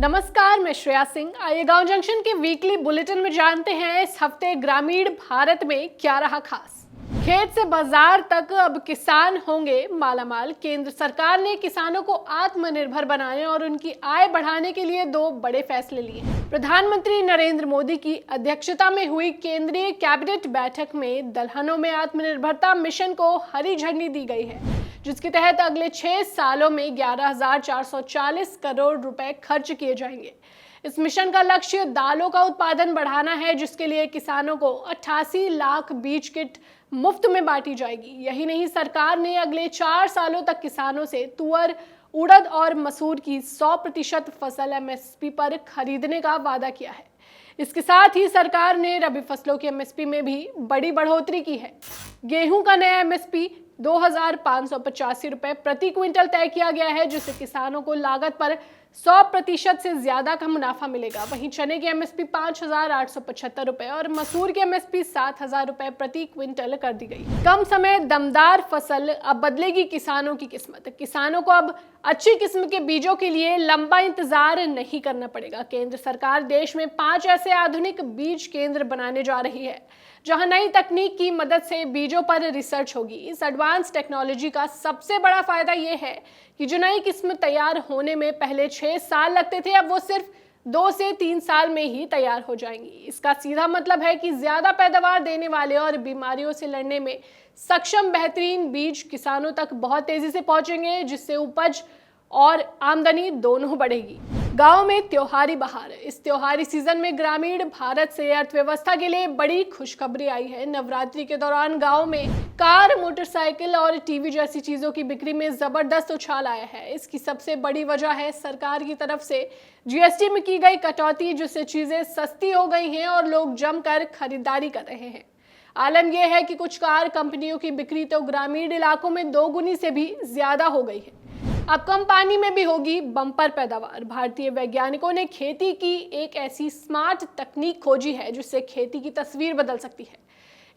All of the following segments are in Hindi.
नमस्कार, मैं श्रेया सिंह। आइए गांव जंक्शन के वीकली बुलेटिन में जानते हैं इस हफ्ते ग्रामीण भारत में क्या रहा खास। खेत से बाजार तक अब किसान होंगे मालामाल। केंद्र सरकार ने किसानों को आत्मनिर्भर बनाने और उनकी आय बढ़ाने के लिए दो बड़े फैसले लिए हैं। प्रधानमंत्री नरेंद्र मोदी की अध्यक्षता में हुई केंद्रीय कैबिनेट बैठक में दलहनों में आत्मनिर्भरता मिशन को हरी झंडी दी गई है, जिसके तहत अगले 6 सालों में 11,440 करोड़ रुपए खर्च किए जाएंगे। इस मिशन का लक्ष्य दालों का उत्पादन बढ़ाना है, जिसके लिए किसानों को 88 लाख बीज किट मुफ्त में बांटी जाएगी। यही नहीं, सरकार ने अगले 4 सालों तक किसानों से तुअर, उड़द और मसूर की 100% फसल MSP पर खरीदने का वादा किया है। इसके साथ ही सरकार ने रबी फसलों की MSP में भी बड़ी बढ़ोतरी की है। गेहूं का नया MSP 2,585 रुपए प्रति क्विंटल तय किया गया है, जिससे किसानों को लागत पर 100% से ज्यादा का मुनाफा मिलेगा। वहीं चने की MSP 5,875 रुपए और मसूर की MSP 7,000 रुपए प्रति क्विंटल कर दी गई। कम समय दमदार फसल, अब बदलेगी किसानों की किस्मत। किसानों को अब अच्छी किस्म के बीजों के लिए लंबा इंतजार नहीं करना पड़ेगा। केंद्र सरकार देश में 5 ऐसे आधुनिक बीज केंद्र बनाने जा रही है, जहां नई तकनीक की मदद से बीजों पर रिसर्च होगी। इस एडवांस टेक्नोलॉजी का सबसे बड़ा फायदा यह है कि जो नई किस्म तैयार होने में पहले 6 साल लगते थे, अब वो सिर्फ 2 से 3 साल में ही तैयार हो जाएंगी। इसका सीधा मतलब है कि ज्यादा पैदावार देने वाले और बीमारियों से लड़ने में सक्षम बेहतरीन बीज किसानों तक बहुत तेजी से पहुंचेंगे, जिससे उपज और आमदनी दोनों बढ़ेगी। गांव में त्योहारी बहार। इस त्योहारी सीजन में ग्रामीण भारत से अर्थव्यवस्था के लिए बड़ी खुशखबरी आई है। नवरात्रि के दौरान गांव में कार, मोटरसाइकिल और टीवी जैसी चीजों की बिक्री में जबरदस्त उछाल आया है। इसकी सबसे बड़ी वजह है सरकार की तरफ से GST में की गई कटौती, जिससे चीजें सस्ती हो गई हैं और लोग जमकर खरीदारी कर रहे हैं। आलम यह है कि कुछ कार कंपनियों की बिक्री तो ग्रामीण इलाकों में 2 गुनी से भी ज्यादा हो गई है। अब कम पानी में भी होगी बम्पर पैदावार। भारतीय वैज्ञानिकों ने खेती की एक ऐसी स्मार्ट तकनीक खोजी है, जिससे खेती की तस्वीर बदल सकती है।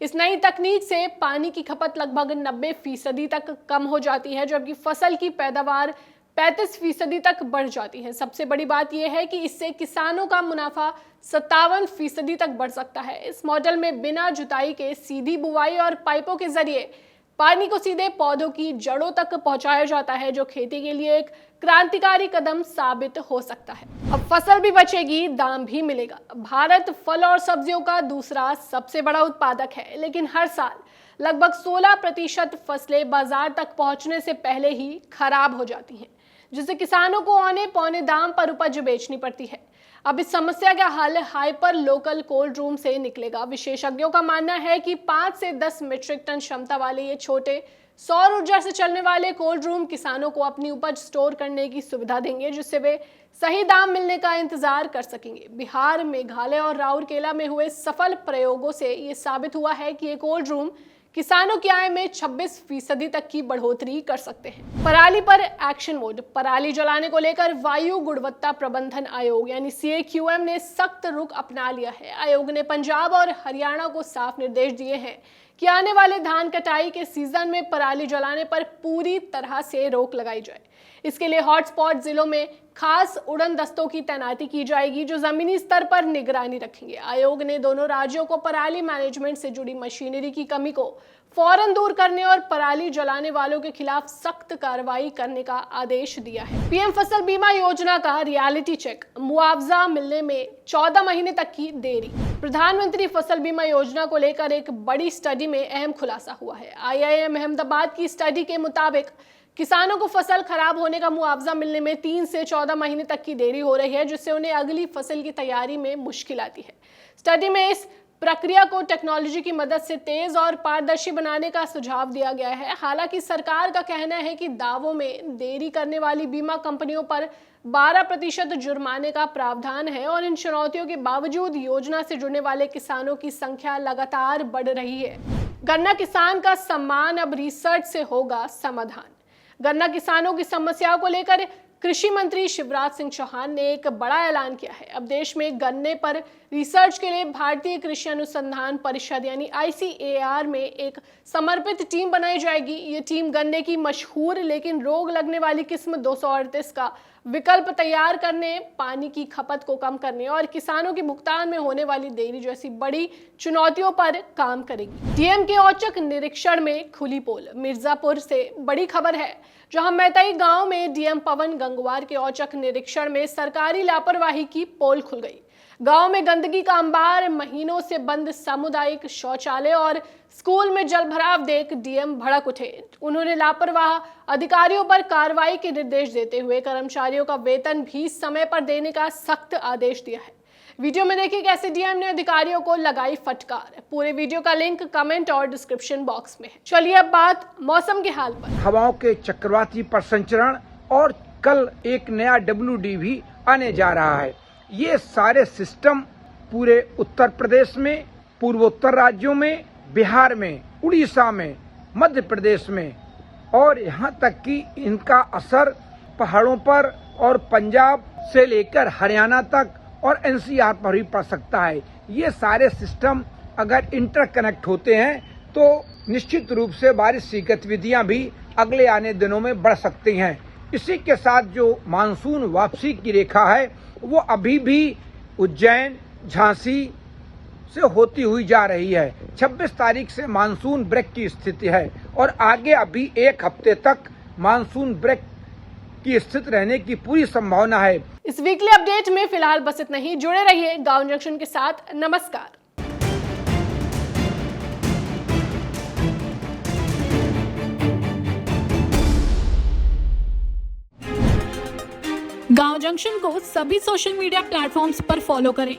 इस नई तकनीक से पानी की खपत लगभग 90% तक कम हो जाती है, जबकि फसल की पैदावार 35% तक बढ़ जाती है। सबसे बड़ी बात यह है कि इससे किसानों का मुनाफा 57% तक बढ़ सकता है। इस मॉडल में बिना जुताई के सीधी बुवाई और पाइपों के जरिए पानी को सीधे पौधों की जड़ों तक पहुंचाया जाता है, जो खेती के लिए एक क्रांतिकारी कदम साबित हो सकता है। अब फसल भी बचेगी, दाम भी मिलेगा। भारत फल और सब्जियों का दूसरा सबसे बड़ा उत्पादक है, लेकिन हर साल लगभग 16% फसलें बाजार तक पहुंचने से पहले ही खराब हो जाती हैं, जिससे किसानों को औने पौने दाम पर उपज बेचनी पड़ती है। अब इस समस्या का हल हाइपर लोकल कोल्ड रूम से निकलेगा। विशेषज्ञों का मानना है कि 5 से 10 मीट्रिक टन क्षमता वाले ये छोटे सौर ऊर्जा से चलने वाले कोल्ड रूम किसानों को अपनी उपज स्टोर करने की सुविधा देंगे, जिससे वे सही दाम मिलने का इंतजार कर सकेंगे। बिहार, मेघालय और राउरकेला में हुए सफल प्रयोगों से ये साबित हुआ है कि ये कोल्ड रूम किसानों की आय में 26% तक की बढ़ोतरी कर सकते हैं। पराली पर एक्शन मोड। पराली जलाने को लेकर वायु गुणवत्ता प्रबंधन आयोग यानी CAQM ने सख्त रुख अपना लिया है। आयोग ने पंजाब और हरियाणा को साफ निर्देश दिए हैं कि आने वाले धान कटाई के सीजन में पराली जलाने पर पूरी तरह से रोक लगाई जाए। इसके लिए हॉटस्पॉट जिलों में खास उड़न दस्तों की तैनाती की जाएगी, जो जमीनी स्तर पर निगरानी रखेंगे। आयोग ने दोनों राज्यों को पराली मैनेजमेंट से जुड़ी मशीनरी की कमी को फौरन दूर करने और पराली जलाने वालों के खिलाफ सख्त कार्रवाई करने का आदेश दिया है। PM फसल बीमा योजना का रियलिटी चेक। मुआवजा मिलने में 14 महीने तक की देरी। प्रधानमंत्री फसल बीमा योजना को लेकर एक बड़ी स्टडी में अहम खुलासा हुआ है। IIM अहमदाबाद की स्टडी के मुताबिक किसानों को फसल खराब होने का मुआवजा मिलने में 3 से 14 महीने तक की देरी हो रही है, जिससे उन्हें अगली फसल की तैयारी में मुश्किल आती है। स्टडी में इस प्रक्रिया को टेक्नोलॉजी की मदद से तेज और पारदर्शी बनाने का सुझाव दिया गया है। हालांकि सरकार का कहना है कि दावों में देरी करने वाली बीमा कंपनियों पर 12% जुर्माने का प्रावधान है और इन चुनौतियों के बावजूद योजना से जुड़ने वाले किसानों की संख्या लगातार बढ़ रही है। गन्ना किसान का सम्मान, अब रिसर्च से होगा समाधान। गन्ना किसानों की समस्याओं को लेकर कृषि मंत्री शिवराज सिंह चौहान ने एक बड़ा ऐलान किया है। अब देश में गन्ने पर रिसर्च के लिए भारतीय कृषि अनुसंधान परिषद यानी ICAR में एक समर्पित टीम बनाई जाएगी। ये टीम गन्ने की मशहूर लेकिन रोग लगने वाली किस्म 238 का विकल्प तैयार करने, पानी की खपत को कम करने और किसानों के भुगतान में होने वाली देरी जैसी बड़ी चुनौतियों पर काम करेगी। डीएम के औचक निरीक्षण में खुली पोल। मिर्जापुर से बड़ी खबर है, जहां मैतई गांव में डीएम पवन गंगवार के औचक निरीक्षण में सरकारी लापरवाही की पोल खुल गई। गांव में गंदगी का अंबार, महीनों से बंद सामुदायिक शौचालय और स्कूल में जलभराव देख डीएम भड़क उठे। उन्होंने लापरवाह अधिकारियों पर कार्रवाई के निर्देश देते हुए कर्मचारियों का वेतन भी समय पर देने का सख्त आदेश दिया है। वीडियो में देखिए कैसे डीएम ने अधिकारियों को लगाई फटकार। पूरे वीडियो का लिंक कमेंट और डिस्क्रिप्शन बॉक्स में है। चलिए अब बात मौसम के हाल पर। हवाओं के चक्रवाती प्रसंचरण और कल एक नया WD भी आने जा रहा है। ये सारे सिस्टम पूरे उत्तर प्रदेश में, पूर्वोत्तर राज्यों में, बिहार में, उड़ीसा में, मध्य प्रदेश में और यहाँ तक कि इनका असर पहाड़ों पर और पंजाब से लेकर हरियाणा तक और NCR पर भी पड़ सकता है। ये सारे सिस्टम अगर इंटरकनेक्ट होते हैं तो निश्चित रूप से बारिश की गतिविधियां भी अगले आने दिनों में बढ़ सकती हैं। इसी के साथ जो मानसून वापसी की रेखा है वो अभी भी उज्जैन, झांसी से होती हुई जा रही है। 26 तारीख से मानसून ब्रेक की स्थिति है और आगे अभी एक हफ्ते तक मानसून ब्रेक की स्थिति रहने की पूरी संभावना है। इस वीकली अपडेट में फिलहाल बस इतना ही। जुड़े रहिए गांव जंक्शन के साथ। नमस्कार। गांव जंक्शन को सभी सोशल मीडिया प्लेटफॉर्म्स पर फॉलो करें।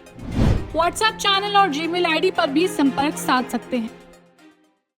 व्हाट्सएप चैनल और जीमेल आईडी पर भी संपर्क साध सकते हैं।